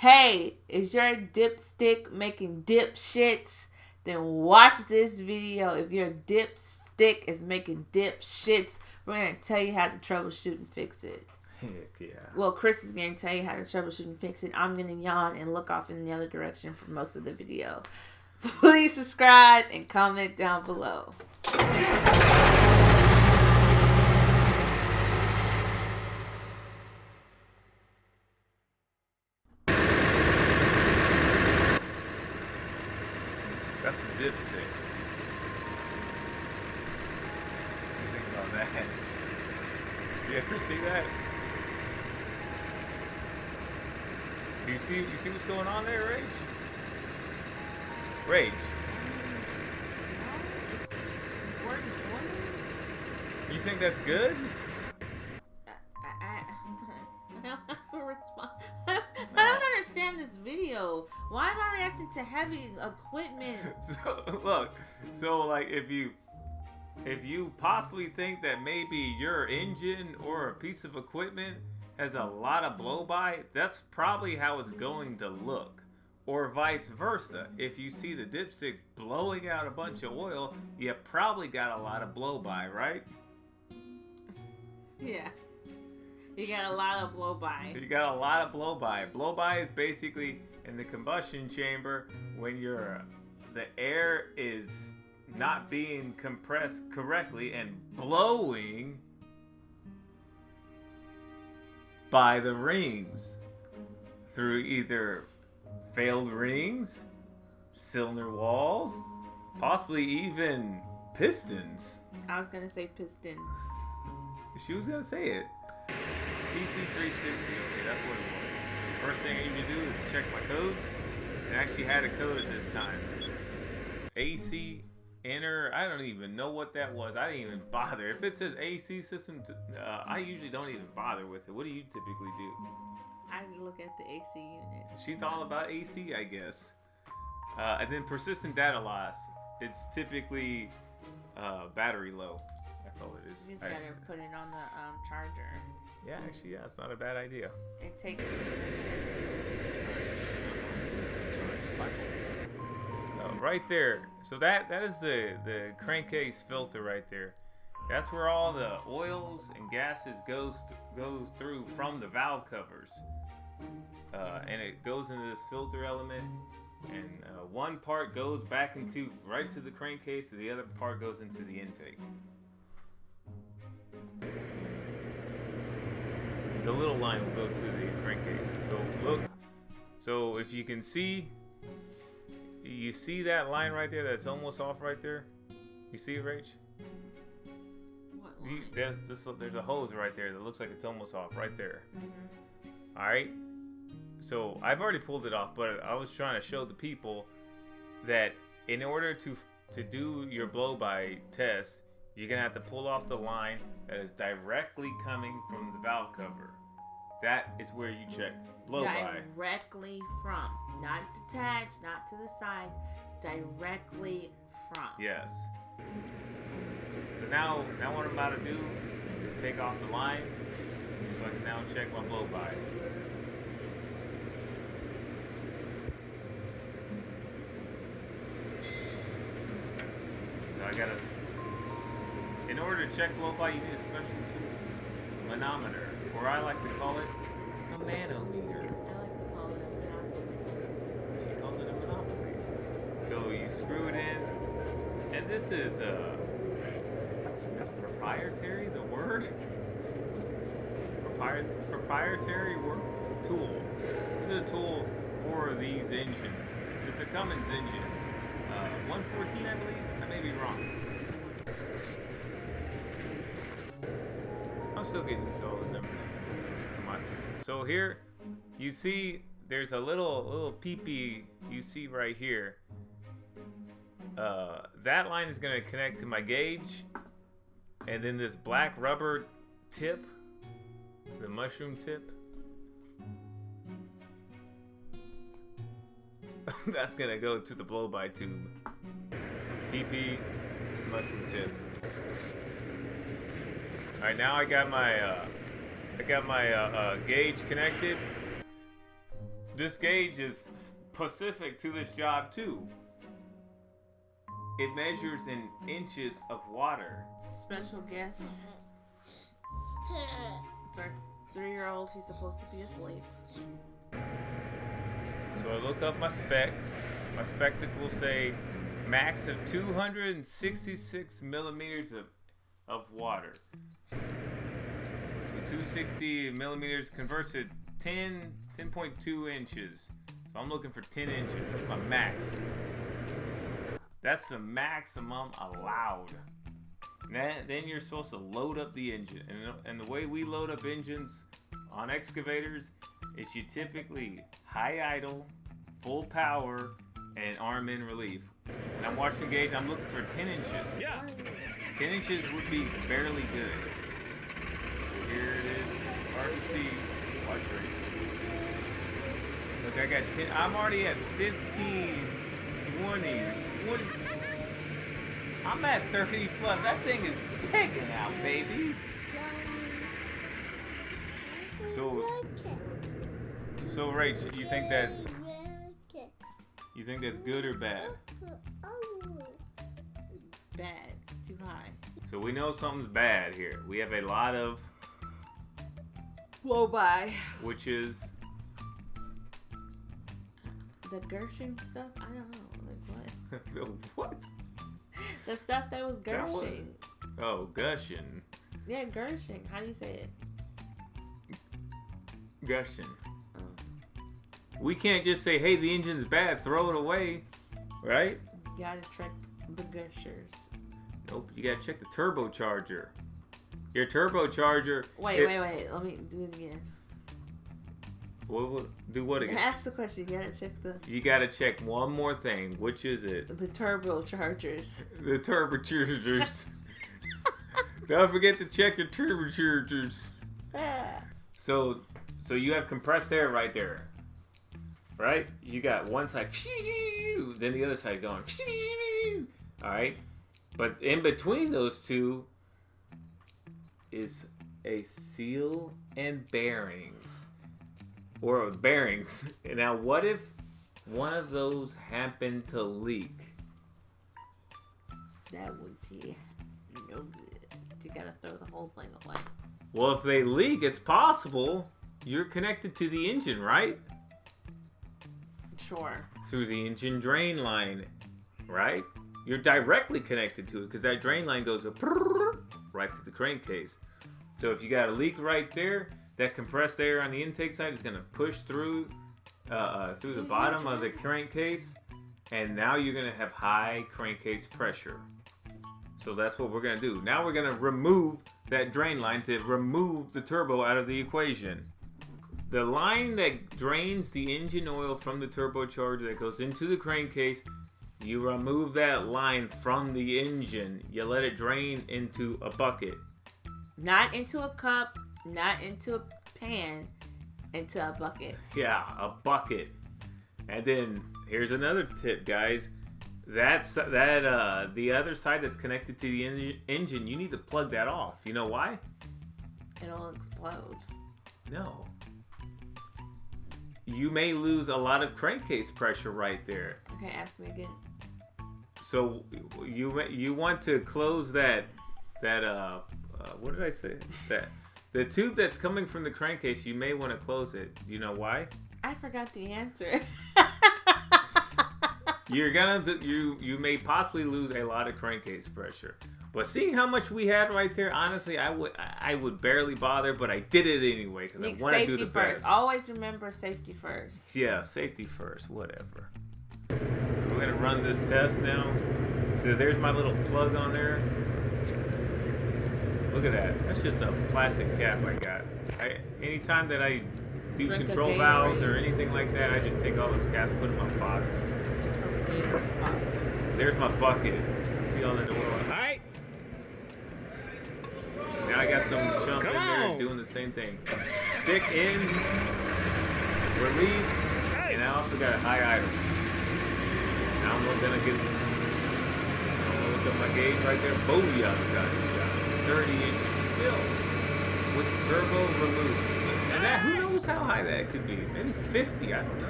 Hey, is your dipstick making dip shits? Then watch this video. If your dipstick is making dip shits, we're going to tell you how to troubleshoot and fix it. Heck yeah. Well, Chris is going to tell you how to troubleshoot and fix it. I'm going to yawn and look off in the other direction for most of the video. Please subscribe and comment down below. That's the dipstick. What do you think about that? You ever see that? You see what's going on there, Rage? Rage. You think that's good? I don't understand this video. Why am I reacting to heavy equipment? So like if you possibly think that maybe your engine or a piece of equipment has a lot of blow by, that's probably how it's going to look. Or vice versa. If you see the dipsticks blowing out a bunch of oil, you probably got a lot of blow by, right? Yeah. You got a lot of blow by. You got a lot of blow by. Blow by is basically in the combustion chamber when the air is not being compressed correctly and blowing by the rings through either failed rings, cylinder walls, possibly even pistons. I was gonna say pistons. She was gonna say it. PC360, okay, that's what it was. First thing I need to do is check my codes. It actually had a code at this time. AC, enter, I don't even know what that was. I didn't even bother. If it says AC system, I usually don't even bother with it. What do you typically do? I look at the AC unit. She's all about AC, I guess. And then persistent data loss. It's typically battery low. That's all it is. You just gotta put it on the charger. Yeah, actually, yeah, it's not a bad idea. It takes. Right there. So that is the crankcase filter right there. That's where all the oils and gases goes through from the valve covers, and it goes into this filter element. And one part goes back right to the crankcase, and the other part goes into the intake. The little line will go to the crankcase. So look. So if you can see, you see that line right there that's almost off right there. You see it, Rach? What line? There's a hose right there that looks like it's almost off right there. Mm-hmm. All right. So I've already pulled it off, but I was trying to show the people that in order to do your blow-by test, you're gonna have to pull off the line that is directly coming from the valve cover. That is where you check blow-by. Directly from, not detached, not to the side, directly from. Yes. So now what I'm about to do is take off the line, so I can now check my blow-by. So I gotta. In order to check blow-by, you need a special tool, manometer, or I like to call it a manometer. I like to call it a manometer. She calls it a manometer. So you screw it in, and this is proprietary. The word proprietary tool. This is a tool for these engines. It's a Cummins engine, 114, I believe. I may be wrong. I'm still getting used to all the numbers. KOMATSU. So here, you see, there's a little peepee you see right here. That line is going to connect to my gauge, and then this black rubber tip, the mushroom tip, that's going to go to the blow-by tube. PP, mushroom tip. All right, now I got my gauge connected. This gauge is specific to this job too. It measures in inches of water. Special guest. It's our 3-year-old. He's supposed to be asleep. So I look up my specs. My spectacles say max of 266 millimeters of water. So 260 millimeters converts to 10.2 inches. So I'm looking for 10 inches. That's my max. That's the maximum allowed. Then you're supposed to load up the engine. And the way we load up engines on excavators is you typically high idle, full power, and arm in relief. And I'm watching the gauge, I'm looking for 10 inches. Yeah. 10 inches would be barely good. So here it is. Hard to see. Watch rate. Look, I got 10. I'm already at 15, 20. I'm at 30 plus. That thing is pegging out, baby. So Rach, you think that's good or bad? Bad. It's too high. So we know something's bad here. We have a lot of Blow by. which is The Gershon stuff? I don't know. Like what? what? The stuff that was That was- Gershon. Oh, gushing. Yeah, Gershon. How do you say it? Gushing. Oh. We can't just say, hey, the engine's bad, throw it away, right? You gotta check the gushers. Nope, you gotta check the turbocharger. Your turbocharger. Wait. Let me do it again. Do what again? Ask the question. You gotta check You gotta check one more thing. Which is it? the turbochargers. The turbochargers. Don't forget to check your turbochargers. So you have compressed air right there, right? You got one side, then the other side going, all right? But in between those two is a seal and bearings, or bearings. Now, what if one of those happened to leak? That would be no good. You gotta throw the whole thing away. Well, if they leak, it's possible. You're connected to the engine, right? Sure. Through the engine drain line, right? You're directly connected to it because that drain line goes right to the crankcase. So if you got a leak right there, that compressed air on the intake side is going to push through the bottom of the crankcase, and now you're going to have high crankcase pressure. So that's what we're going to do. Now we're going to remove that drain line to remove the turbo out of the equation. The line that drains the engine oil from the turbocharger that goes into the crankcase, you remove that line from the engine. You let it drain into a bucket. Not into a cup, not into a pan, into a bucket. Yeah, a bucket. And then here's another tip, guys. The other side that's connected to the engine, you need to plug that off. You know why? It'll explode. No. You may lose a lot of crankcase pressure right there. Okay, ask me again. So you want to close that what did I say? That the tube that's coming from the crankcase, you may want to close it. Do you know why? I forgot the answer. You may possibly lose a lot of crankcase pressure. But seeing how much we had right there, honestly, I would barely bother, but I did it anyway because I want to do the first. best. Always remember safety first. Yeah, safety first, whatever. We're gonna run this test now. So there's my little plug on there. Look at that. That's just a plastic cap I got. Anytime that I do Drink control a valves Gatorade. or anything like that, I just take all those caps, put them in my box. It's from a Gatorade bottle. There's my bucket. You see all that oil? Alright. Now I got some chump Come in there on. doing the same thing. Stick in, relief, and I also got a high idle. Now I'm gonna look up my gauge right there. Booyah, got a shot. 30 inches still with turbo removed. And that, who knows knows how high that could be? Maybe 50, I don't know.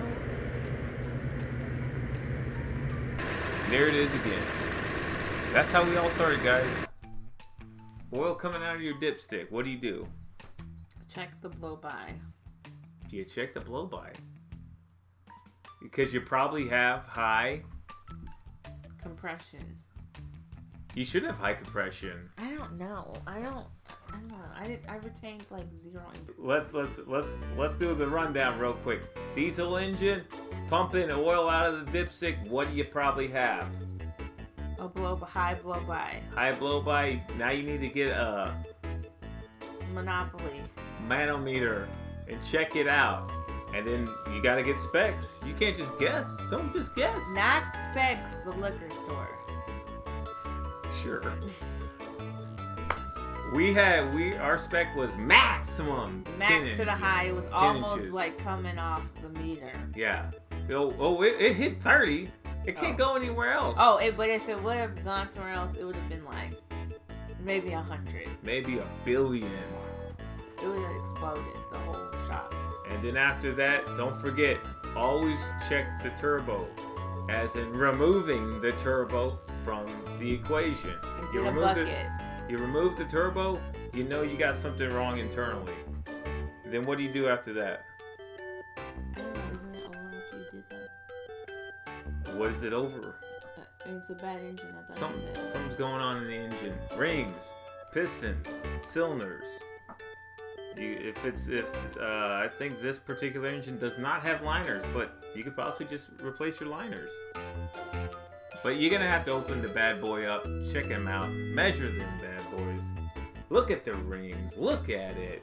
There it is again. That's how we all started, guys. Oil coming out of your dipstick. What do? Check the blow-by. Do you check the blow-by? Because you probably have high compression. You should have high compression. I don't know. I don't know. I retained like 0. Let's do the rundown real quick. Diesel engine, pumping oil out of the dipstick. What do you probably have? A high blow-by. High blow-by. Now you need to get a manometer and check it out. And then you gotta get specs. You can't just guess. Don't just guess. Not specs, the liquor store. Sure. Our spec was maximum. Max to the high. It was almost like coming off the meter. Yeah. It hit 30. It can't go anywhere else. But if it would have gone somewhere else, it would have been like maybe 100. Maybe 1 billion. It would have exploded the whole shop. And then after that, don't forget, always check the turbo. As in removing the turbo from the equation. And get a bucket. You remove the turbo, you know you got something wrong internally. Then what do you do after that? I don't know, isn't it over if you did that? What is it over? It's a bad engine, I thought you said. Something's going on in the engine. Rings, pistons, cylinders. I think this particular engine does not have liners, but you could possibly just replace your liners. But you're gonna have to open the bad boy up, check them out, measure them bad boys. Look at the rings, look at it.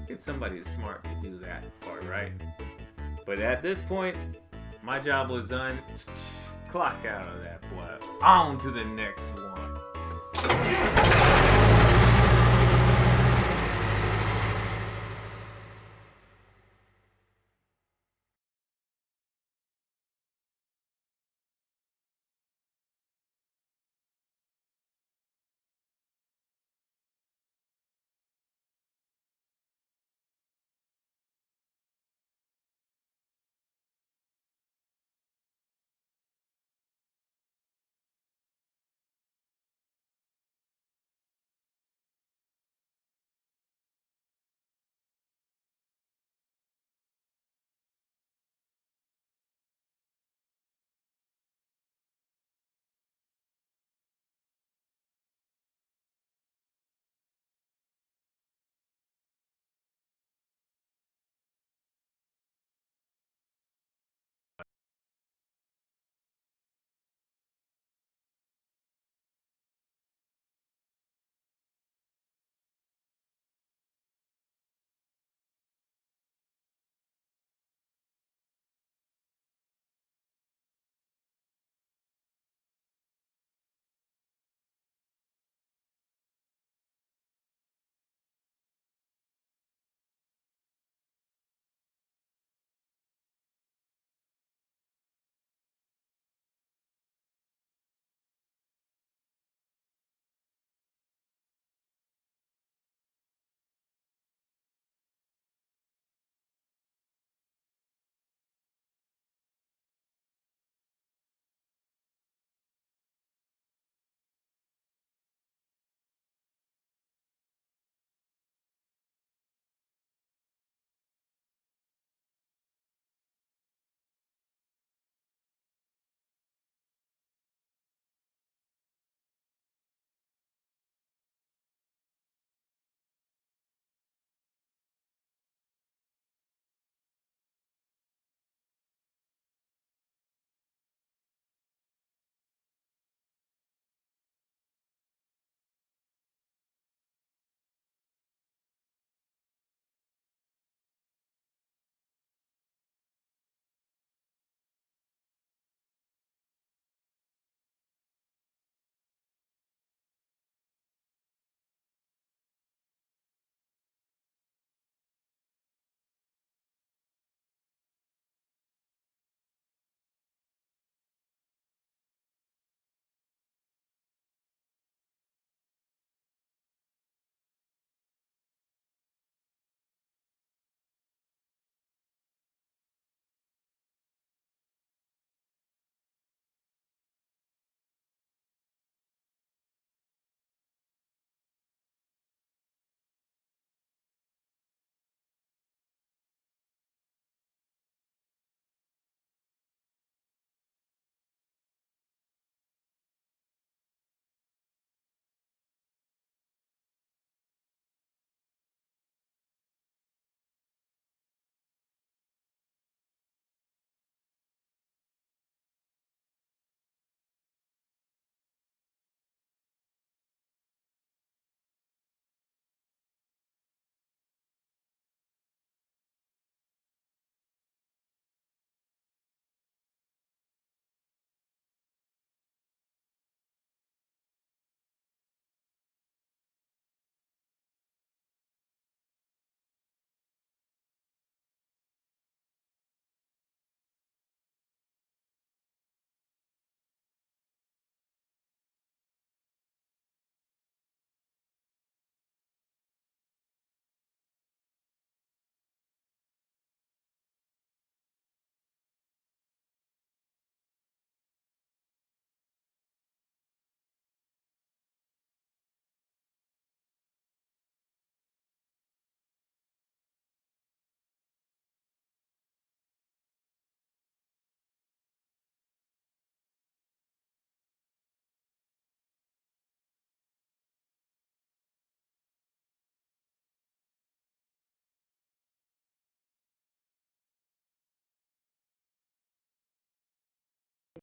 Get somebody smart to do that part, right? But at this point, my job was done. Clock out of that boy. On to the next one.